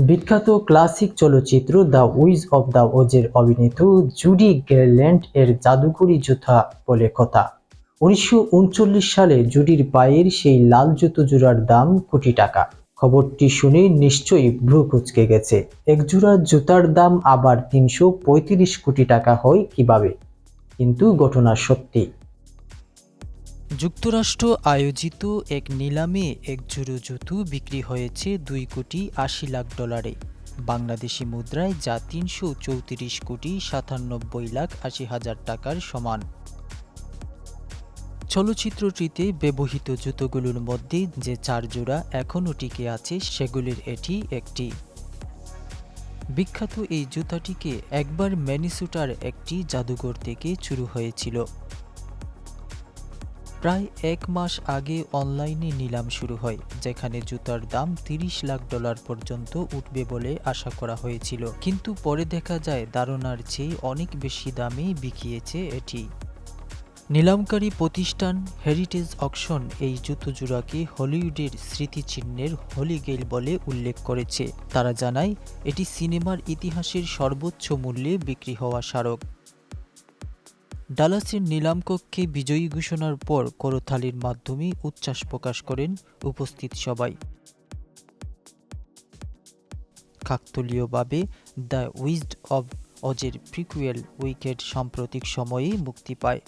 বিখ্যাত ক্লাসিক চলচ্চিত্র the with of the ওজের অভিনীত জুডি গারল্যান্ড এর জাদুকরি জুতা বলে কথা। ১৯৩৯ সালে জুডির পায়ের সেই লাল জুতো জোড়ার দাম কোটি টাকা। খবরটি শুনে নিশ্চয়ই ভ্রু কুঁচকে গেছে। এক জোড়া জুতার দাম আবার ৩৩৫ কোটি টাকা হয় কিভাবে? কিন্তু ঘটনা সত্যি। যুক্তরাষ্ট্র আয়োজিত এক নিলামে এক জোড়া জুতো বিক্রি হয়েছে $2,80,00,000 বাংলাদেশি মুদ্রায়, যা ৩34,৯৭,৮০,০০০ টাকার সমান। চলচ্চিত্রটিতে ব্যবহৃত জুতোগুলোর মধ্যে যে 4 জোড়া এখনও টিকে আছে সেগুলির এটি একটি। বিখ্যাত এই জুতাটিকে একবার মিনেসোটার একটি জাদুঘর থেকে চুরি হয়েছিল। প্রায় 1 মাস আগে অনলাইনে নিলাম শুরু হয়, যেখানে জুতার দাম $30,00,000 পর্যন্ত উঠবে বলে আশা করা হয়েছিল, কিন্তু পরে দেখা যায় ধারণার চেয়ে অনেক বেশি দামে বিকিয়েছে এটি। নিলামকারী প্রতিষ্ঠান হেরিটেজ অকশন এই জুতো জোড়াকে হলিউডের স্মৃতিচিহ্নের হোলি গ্রেইল বলে উল্লেখ করেছে। তারা জানায় এটি সিনেমার ইতিহাসের সর্বোচ্চ মূল্যে বিক্রি হওয়া স্মারক। ডালাসের নিলামকক্ষে বিজয়ী ঘোষণার পর করতালির মাধ্যমে উচ্ছ্বাস প্রকাশ করেন উপস্থিত সবাই। কাকতালীয়ভাবে দ্য উইজড অব অজের প্রিকুয়েল উইকেড সাম্প্রতিক সময়ে মুক্তি পায়।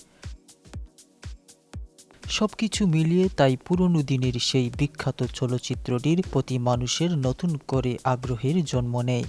সবকিছু মিলিয়ে তাই পুরনো দিনের সেই বিখ্যাত চলচ্চিত্রটির প্রতি মানুষের নতুন করে আগ্রহের জন্ম নেয়।